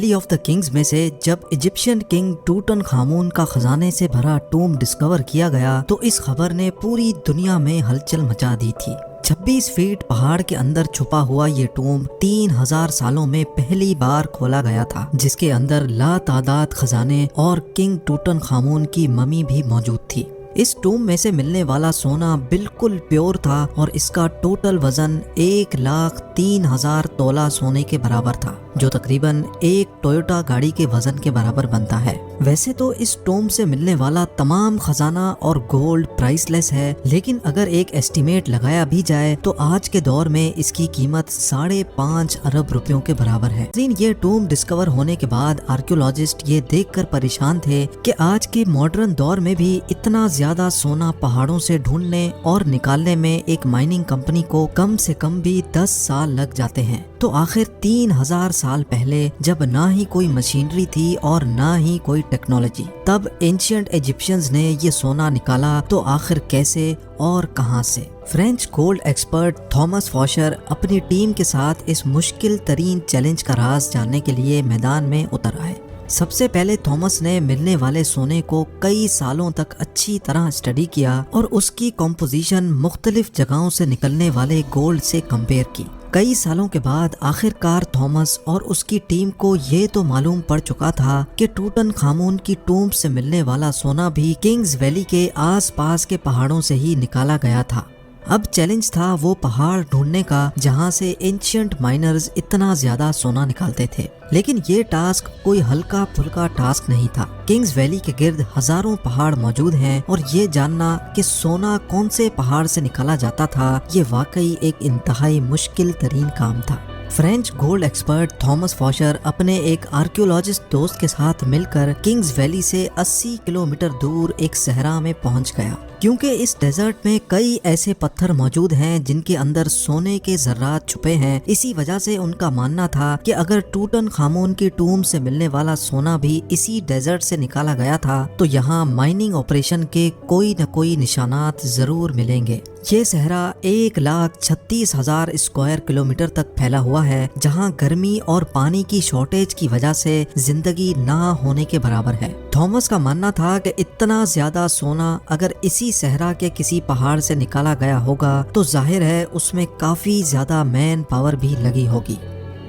Valley of the Kings میں سے جب ایجپشین کنگ ٹوٹن خامون کا خزانے سے بھرا ٹوم ڈسکور کیا گیا تو اس خبر نے پوری دنیا میں ہلچل مچا دی تھی۔ 26 فیٹ پہاڑ کے اندر چھپا ہوا یہ ٹوم 3000 سالوں میں پہلی بار کھولا گیا تھا، جس کے اندر لا تعداد خزانے اور کنگ ٹوٹن خامون کی ممی بھی موجود تھی۔ اس ٹوم میں سے ملنے والا سونا بالکل پیور تھا اور اس کا ٹوٹل وزن 1,03,000 تولہ سونے کے برابر تھا، جو تقریباً ایک ٹویوٹا گاڑی کے وزن کے برابر بنتا ہے۔ ویسے تو اس ٹوم سے ملنے والا تمام خزانہ اور گولڈ پرائس لیس ہے، لیکن اگر ایک ایسٹیمیٹ لگایا بھی جائے تو آج کے دور میں اس کی قیمت 5.5 ارب روپیوں کے برابر ہے۔ یہ ٹوم ڈسکور ہونے کے بعد آرکیولوجسٹ یہ دیکھ کر پریشان تھے کہ آج کے ماڈرن دور میں بھی اتنا زیادہ سونا پہاڑوں سے ڈھونڈنے اور نکالنے میں ایک مائننگ کمپنی کو کم سے کم بھی 10 سال لگ جاتے ہیں، تو آخر 3000 سال پہلے جب نہ ہی کوئی مشینری تھی اور نہ ہی کوئی ٹیکنالوجی، تب اینشینٹ ایجپشنز نے یہ سونا نکالا تو آخر کیسے اور کہاں سے؟ فرینچ گولڈ ایکسپرٹ تھامس فاشر اپنی ٹیم کے ساتھ اس مشکل ترین چیلنج کا راز جاننے کے لیے میدان میں اتر آئے۔ سب سے پہلے تھامس نے ملنے والے سونے کو کئی سالوں تک اچھی طرح اسٹڈی کیا اور اس کی کمپوزیشن مختلف جگہوں سے نکلنے والے گولڈ سے کمپیئر کی۔ کئی سالوں کے بعد آخرکار تھامس اور اس کی ٹیم کو یہ تو معلوم پڑ چکا تھا کہ ٹوٹن خامون کی ٹومب سے ملنے والا سونا بھی کنگز ویلی کے آس پاس کے پہاڑوں سے ہی نکالا گیا تھا۔ اب چیلنج تھا وہ پہاڑ ڈھونڈنے کا جہاں سے اینشینٹ مائنرز اتنا زیادہ سونا نکالتے تھے، لیکن یہ ٹاسک کوئی ہلکا پھلکا ٹاسک نہیں تھا۔ کنگز ویلی کے گرد ہزاروں پہاڑ موجود ہیں اور یہ جاننا کہ سونا کون سے پہاڑ سے نکالا جاتا تھا یہ واقعی ایک انتہائی مشکل ترین کام تھا۔ فرینچ گولڈ ایکسپرٹ تھامس فاشر اپنے ایک آرکیولوجسٹ دوست کے ساتھ مل کر کنگز ویلی سے 80 کلومیٹر دور ایک صحرا میں پہنچ گیا، کیونکہ اس ڈیزرٹ میں کئی ایسے پتھر موجود ہیں جن کے اندر سونے کے ذرات چھپے ہیں۔ اسی وجہ سے ان کا ماننا تھا کہ اگر ٹوٹن خامون کی ٹوم سے ملنے والا سونا بھی اسی ڈیزرٹ سے نکالا گیا تھا تو یہاں مائننگ آپریشن کے کوئی نہ کوئی نشانات ضرور ملیں گے۔ یہ صحرا 1,36,000 اسکوائر کلومیٹر تک پھیلا ہوا ہے، جہاں گرمی اور پانی کی شارٹیج کی وجہ سے زندگی نہ ہونے کے برابر ہے۔ تھامس کا ماننا تھا کہ اتنا زیادہ سونا اگر اسی صحرا کے کسی پہاڑ سے نکالا گیا ہوگا تو ظاہر ہے اس میں کافی زیادہ مین پاور بھی لگی ہوگی۔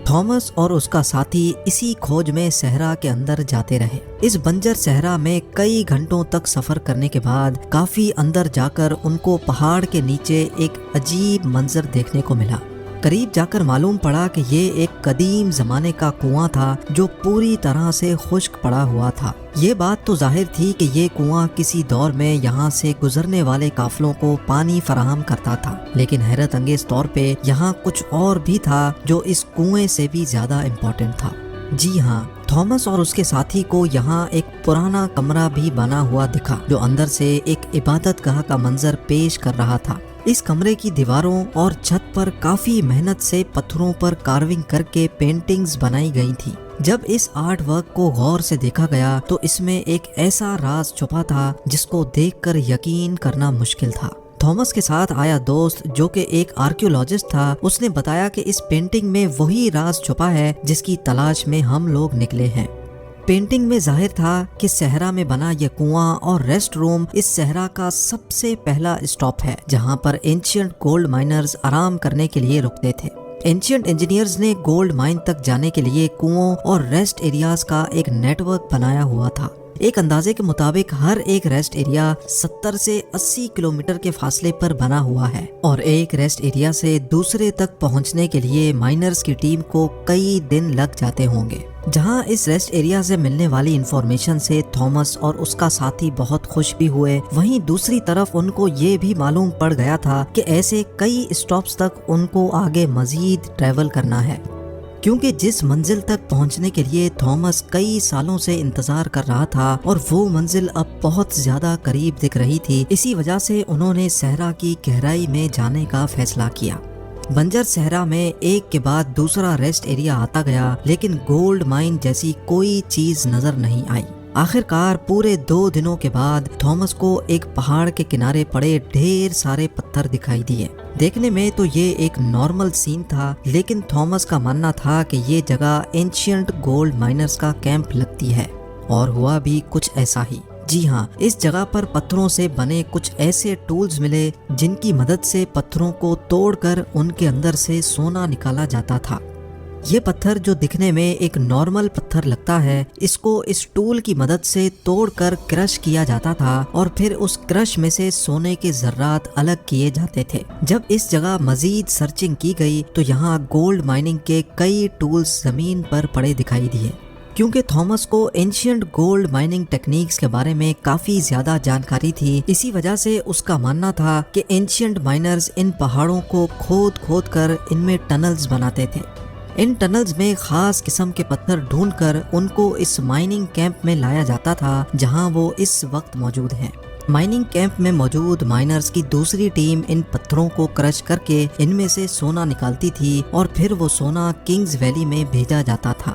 تھامس اور اس کا ساتھی اسی کھوج میں صحرا کے اندر جاتے رہے۔ اس بنجر صحرا میں کئی گھنٹوں تک سفر کرنے کے بعد کافی اندر جا کر ان کو پہاڑ کے نیچے ایک عجیب منظر دیکھنے کو ملا۔ قریب جا کر معلوم پڑا کہ یہ ایک قدیم زمانے کا کنواں تھا جو پوری طرح سے خشک پڑا ہوا تھا۔ یہ بات تو ظاہر تھی کہ یہ کنواں کسی دور میں یہاں سے گزرنے والے قافلوں کو پانی فراہم کرتا تھا، لیکن حیرت انگیز طور پہ یہاں کچھ اور بھی تھا جو اس کنویں سے بھی زیادہ امپورٹنٹ تھا۔ جی ہاں، تھامس اور اس کے ساتھی کو یہاں ایک پرانا کمرہ بھی بنا ہوا دکھا جو اندر سے ایک عبادت گاہ کا منظر پیش کر رہا تھا۔ اس کمرے کی دیواروں اور چھت پر کافی محنت سے پتھروں پر کارونگ کر کے پینٹنگز بنائی گئی تھی۔ جب اس آرٹ ورک کو غور سے دیکھا گیا تو اس میں ایک ایسا راز چھپا تھا جس کو دیکھ کر یقین کرنا مشکل تھا۔ تھامس کے ساتھ آیا دوست جو کہ ایک آرکیولوجسٹ تھا، اس نے بتایا کہ اس پینٹنگ میں وہی راز چھپا ہے جس کی تلاش میں ہم لوگ نکلے ہیں۔ پینٹنگ میں ظاہر تھا کہ صحرا میں بنا یہ کنواں اور ریسٹ روم اس صحرا کا سب سے پہلا اسٹاپ ہے جہاں پر اینشینٹ گولڈ مائنرز آرام کرنے کے لیے رکتے تھے۔ اینشینٹ انجینئرز نے گولڈ مائن تک جانے کے لیے کنووں اور ریسٹ ایریاز کا ایک نیٹ ورک بنایا ہوا تھا۔ ایک اندازے کے مطابق ہر ایک ریسٹ ایریا 70 سے 80 کلومیٹر کے فاصلے پر بنا ہوا ہے اور ایک ریسٹ ایریا سے دوسرے تک پہنچنے کے لیے مائنرز کی ٹیم کو کئی دن لگ جاتے ہوں گے۔ جہاں اس ریسٹ ایریا سے ملنے والی انفارمیشن سے تھامس اور اس کا ساتھی بہت خوش بھی ہوئے، وہیں دوسری طرف ان کو یہ بھی معلوم پڑ گیا تھا کہ ایسے کئی اسٹاپس تک ان کو آگے مزید ٹریول کرنا ہے، کیونکہ جس منزل تک پہنچنے کے لیے تھامس کئی سالوں سے انتظار کر رہا تھا اور وہ منزل اب بہت زیادہ قریب دکھ رہی تھی، اسی وجہ سے انہوں نے صحرا کی گہرائی میں جانے کا فیصلہ کیا۔ بنجر صحرا میں ایک کے بعد دوسرا ریسٹ ایریا آتا گیا، لیکن گولڈ مائن جیسی کوئی چیز نظر نہیں آئی۔ آخرکار پورے 2 دنوں کے بعد تھامس کو ایک پہاڑ کے کنارے پڑے ڈھیر سارے پتھر دکھائی دیے۔ دیکھنے میں تو یہ ایک نارمل سین تھا، لیکن تھامس کا ماننا تھا کہ یہ جگہ اینشینٹ گولڈ مائنرز کا کیمپ لگتی ہے، اور ہوا بھی کچھ ایسا ہی۔ جی ہاں، اس جگہ پر پتھروں سے بنے کچھ ایسے ٹولز ملے جن کی مدد سے پتھروں کو توڑ کر ان کے اندر سے سونا نکالا جاتا تھا۔ یہ پتھر جو دکھنے میں ایک نارمل پتھر لگتا ہے، اس کو اس ٹول کی مدد سے توڑ کر کرش کیا جاتا تھا، اور پھر اس کرش میں سے سونے کے ذرات الگ کیے جاتے تھے۔ جب اس جگہ مزید سرچنگ کی گئی تو یہاں گولڈ مائننگ کے کئی ٹولز زمین پر پڑے دکھائی دیے۔ کیونکہ تھامس کو اینشینٹ گولڈ مائننگ ٹیکنیکس کے بارے میں کافی زیادہ جانکاری تھی، اسی وجہ سے اس کا ماننا تھا کہ اینشینٹ مائنرز ان پہاڑوں کو کھود کھود کر ان میں ٹنلز بناتے تھے۔ ان ٹنلز میں خاص قسم کے پتھر ڈھونڈ کر ان کو اس مائننگ کیمپ میں لایا جاتا تھا جہاں وہ اس وقت موجود ہیں۔ مائننگ کیمپ میں موجود مائنرز کی دوسری ٹیم ان پتھروں کو کرش کر کے ان میں سے سونا نکالتی تھی، اور پھر وہ سونا کنگز ویلی میں بھیجا جاتا تھا۔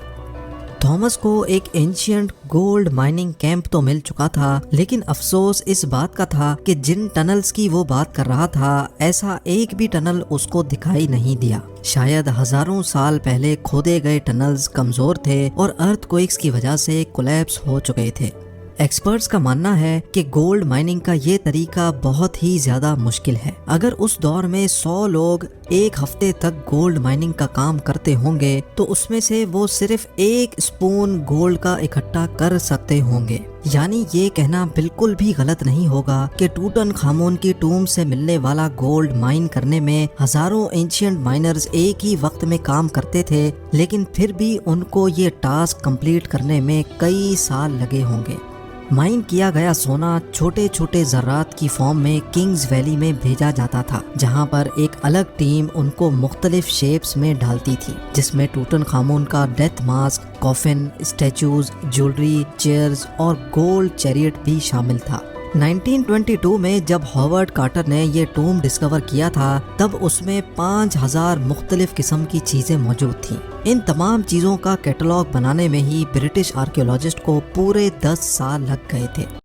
تھامس کو ایک اینشینٹ گولڈ مائننگ کیمپ تو مل چکا تھا، لیکن افسوس اس بات کا تھا کہ جن ٹنلز کی وہ بات کر رہا تھا، ایسا ایک بھی ٹنل اس کو دکھائی نہیں دیا۔ شاید ہزاروں سال پہلے کھودے گئے ٹنلز کمزور تھے اور ارتھ کوئکس کی وجہ سے کولیپس ہو چکے تھے۔ ایکسپرٹس کا ماننا ہے کہ گولڈ مائننگ کا یہ طریقہ بہت ہی زیادہ مشکل ہے۔ اگر اس دور میں 100 لوگ ایک ہفتے تک گولڈ مائننگ کا کام کرتے ہوں گے تو اس میں سے وہ صرف 1 اسپون گولڈ کا اکٹھا کر سکتے ہوں گے۔ یعنی یہ کہنا بالکل بھی غلط نہیں ہوگا کہ ٹوٹن خامون کی ٹوم سے ملنے والا گولڈ مائن کرنے میں ہزاروں اینشینٹ مائنرز ایک ہی وقت میں کام کرتے تھے، لیکن پھر بھی ان کو یہ ٹاسک کمپلیٹ کرنے میں کئی سال لگے ہوں گے۔ مائن کیا گیا سونا چھوٹے چھوٹے ذرات کی فارم میں کنگز ویلی میں بھیجا جاتا تھا، جہاں پر ایک الگ ٹیم ان کو مختلف شیپس میں ڈالتی تھی، جس میں ٹوٹن خامون کا death mask, coffin, statues, jewellery, chairs اور گولڈ چیریٹ بھی شامل تھا۔ 1922 میں جب ہاورڈ کارٹر نے یہ ٹوم ڈسکور کیا تھا، تب اس میں 5000 مختلف قسم کی چیزیں موجود تھیں۔ ان تمام چیزوں کا کیٹلاگ بنانے میں ہی برٹش آرکیولوجسٹ کو پورے 10 سال لگ گئے تھے۔